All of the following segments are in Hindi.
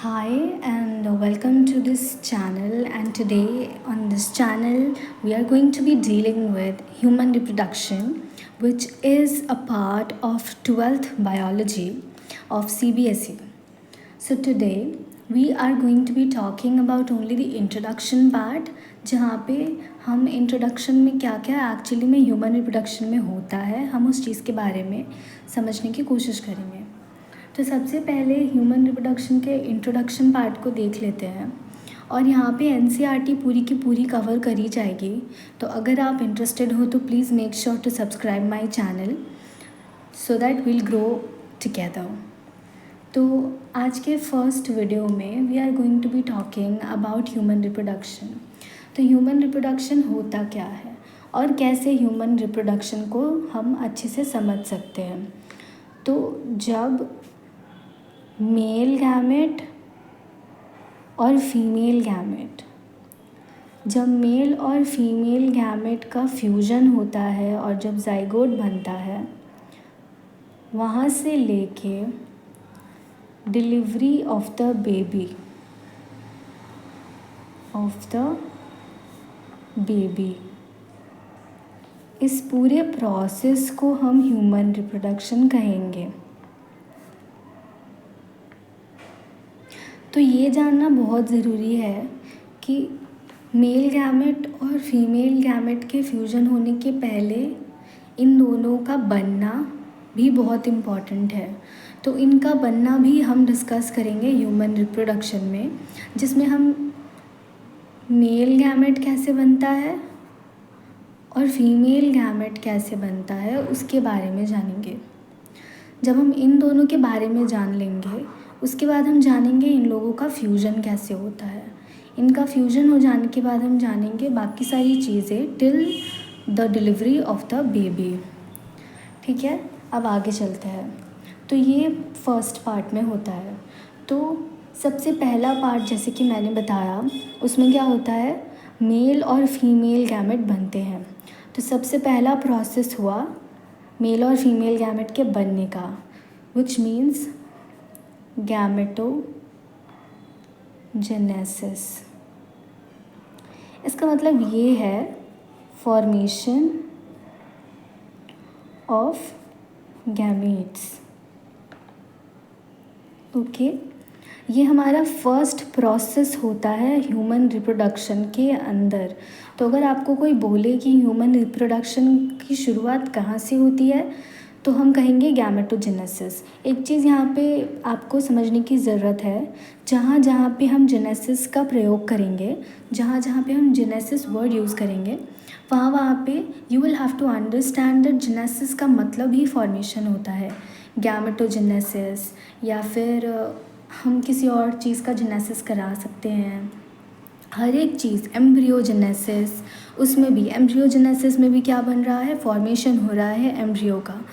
Hi and welcome to this channel, and today on this channel we are going to be dealing with human reproduction, which is a part of 12th biology of CBSE. So today we are going to be talking about only the introduction part, जहाँ पे हम इंट्रोडक्शन में क्या क्या एक्चुअली में ह्यूमन रिप्रोडक्शन में होता है हम उस चीज़ के बारे में समझने की कोशिश करेंगे। तो सबसे पहले ह्यूमन रिप्रोडक्शन के इंट्रोडक्शन पार्ट को देख लेते हैं, और यहाँ पे एनसीईआरटी पूरी की पूरी कवर करी जाएगी। तो अगर आप इंटरेस्टेड हो तो please make sure to subscribe my channel so that will grow together. तो आज के फर्स्ट वीडियो में we are going to be talking about human reproduction. तो ह्यूमन रिप्रोडक्शन होता क्या है और कैसे ह्यूमन रिप्रोडक्शन को हम अच्छे से समझ सकते हैं। तो जब मेल गैमेट और फीमेल गैमेट जब मेल और फीमेल गैमेट का फ्यूजन होता है और जब जाइगोट बनता है, वहाँ से लेके डिलीवरी ऑफ द बेबी इस पूरे प्रोसेस को हम ह्यूमन रिप्रोडक्शन कहेंगे। तो ये जानना बहुत ज़रूरी है कि मेल गैमेट और फीमेल गैमेट के फ्यूजन होने के पहले इन दोनों का बनना भी बहुत इम्पॉर्टेंट है। तो इनका बनना भी हम डिस्कस करेंगे ह्यूमन रिप्रोडक्शन में, जिसमें हम मेल गैमेट कैसे बनता है और फीमेल गैमेट कैसे बनता है उसके बारे में जानेंगे। जब हम इन दोनों के बारे में जान लेंगे, उसके बाद हम जानेंगे इन लोगों का फ्यूजन कैसे होता है। इनका फ्यूजन हो जाने के बाद हम जानेंगे बाकी सारी चीज़ें till the delivery of the baby. ठीक है, अब आगे चलते हैं। तो ये फर्स्ट पार्ट में होता है। तो सबसे पहला पार्ट जैसे कि मैंने बताया, उसमें क्या होता है, मेल और फीमेल गैमेट बनते हैं। तो सबसे पहला प्रोसेस हुआ मेल और फीमेल गैमेट के बनने का, विच मीन्स गैमेटोजेनेसिस। इसका मतलब ये है फॉर्मेशन ऑफ गैमेट्स। ओके, ये हमारा फर्स्ट प्रोसेस होता है ह्यूमन रिप्रोडक्शन के अंदर। तो अगर आपको कोई बोले कि ह्यूमन रिप्रोडक्शन की शुरुआत कहाँ से होती है, तो हम कहेंगे गैमेटोजेनेसिस। एक चीज़ यहाँ पे आपको समझने की ज़रूरत है, जहाँ जहाँ पे हम जेनेसिस का प्रयोग करेंगे, जहाँ जहाँ पे हम जेनेसिस वर्ड यूज़ करेंगे, वहाँ वहाँ पे you will have to understand that genesis का मतलब ही फॉर्मेशन होता है। गैमेटोजेनेसिस या फिर हम किसी और चीज़ का जेनेसिस करा सकते हैं। हर एक चीज़ एम्ब्रियोजेनेसिस, उसमें भी एम्ब्रियोजेनेसिस में भी क्या बन रहा है, फॉर्मेशन हो रहा है एम्ब्रियो का।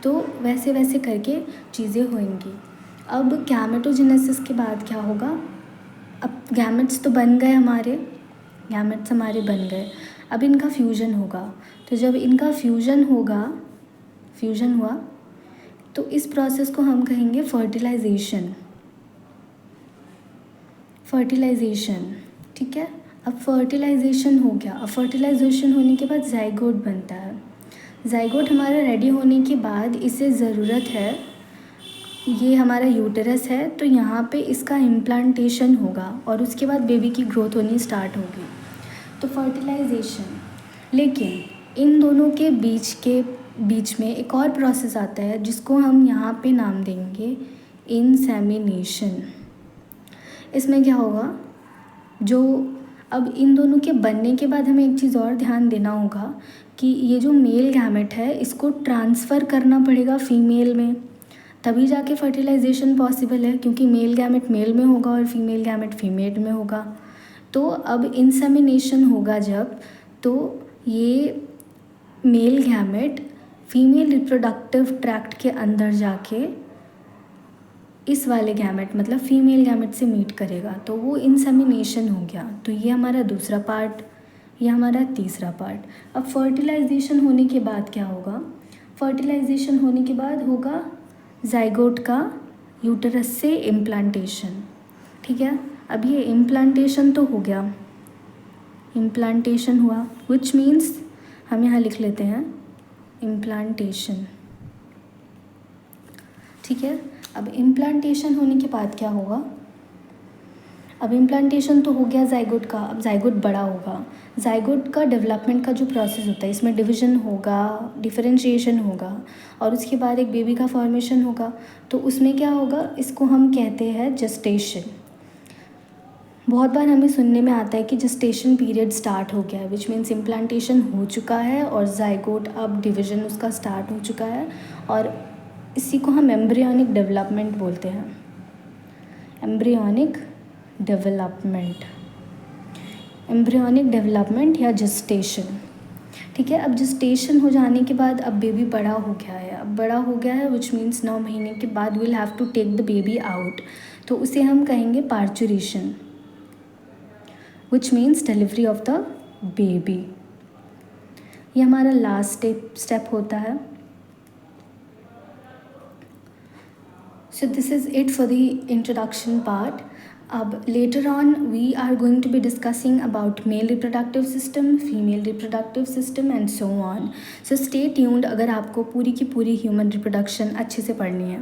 तो वैसे वैसे करके चीज़ें होंगी। अब गैमेटोजेनेसिस के बाद क्या होगा, अब गैमेट्स तो बन गए, गैमेट्स हमारे बन गए। अब इनका फ्यूजन होगा। तो जब इनका फ्यूजन हुआ तो इस प्रोसेस को हम कहेंगे फर्टिलाइजेशन। ठीक है, अब फर्टिलाइजेशन हो गया। अब फर्टिलाइजेशन होने के बाद जाइगोट बनता है। जाइगोट हमारा रेडी होने के बाद इसे ज़रूरत है, ये हमारा यूटेरस है, तो यहाँ पे इसका इम्प्लांटेशन होगा और उसके बाद बेबी की ग्रोथ होनी स्टार्ट होगी। तो फर्टिलाइजेशन। लेकिन इन दोनों के बीच में एक और प्रोसेस आता है जिसको हम यहाँ पे नाम देंगे इंसेमिनेशन। इसमें क्या होगा, जो अब इन दोनों के बनने के बाद हमें एक चीज़ और ध्यान देना होगा कि ये जो मेल गैमेट है इसको ट्रांसफ़र करना पड़ेगा फीमेल में, तभी जाके फर्टिलाइजेशन पॉसिबल है, क्योंकि मेल गैमेट मेल में होगा और फीमेल गैमेट फीमेल में होगा। तो अब इंसेमिनेशन होगा जब, तो ये male gamete female reproductive tract के अंदर जाके इस वाले गैमेट मतलब फीमेल गैमेट से मीट करेगा, तो वो इंसेमिनेशन हो गया। तो ये हमारा दूसरा पार्ट, ये हमारा तीसरा पार्ट। अब फर्टिलाइजेशन होने के बाद क्या होगा, फर्टिलाइजेशन होने के बाद होगा जाइगोट का यूटेरस से इम्प्लांटेशन। ठीक है। अब ये इम्प्लांटेशन तो हो गया, इम्प्लांटेशन हुआ, विच मीन्स हम यहाँ लिख लेते हैं इम्प्लांटेशन। ठीक है। अब इम्प्लांटेशन होने के बाद क्या होगा, अब इम्प्लांटेशन तो हो गया जाइगोट का, अब जाइगोट बड़ा होगा। जाइगोट का डेवलपमेंट का जो प्रोसेस होता है, इसमें डिवीजन होगा, डिफरेंशिएशन होगा और उसके बाद एक बेबी का फॉर्मेशन होगा। तो उसमें क्या होगा, इसको हम कहते हैं जेस्टेशन। बहुत बार हमें सुनने में आता है कि जेस्टेशन पीरियड स्टार्ट हो गया है, विच मीन्स इम्प्लांटेशन हो चुका है और जाइगोट अब डिवीजन उसका स्टार्ट हो चुका है, और इसी को हम एम्ब्रियोनिक डेवलपमेंट बोलते हैं, एम्ब्रियोनिक डेवलपमेंट, एम्ब्रियोनिक डेवलपमेंट या जेस्टेशन। ठीक है। अब जेस्टेशन हो जाने के बाद अब बेबी बड़ा हो गया है, अब बड़ा हो गया है विच मीन्स 9 महीने के बाद will have to take the baby out, तो उसे हम कहेंगे parturition, which means delivery of the baby. ये हमारा लास्ट स्टेप होता है। So this is it for the introduction part. अब later on we are going to be discussing about male reproductive system, female reproductive system and so on. So stay tuned अगर आपको पूरी की पूरी human reproduction अच्छे से पढ़नी है।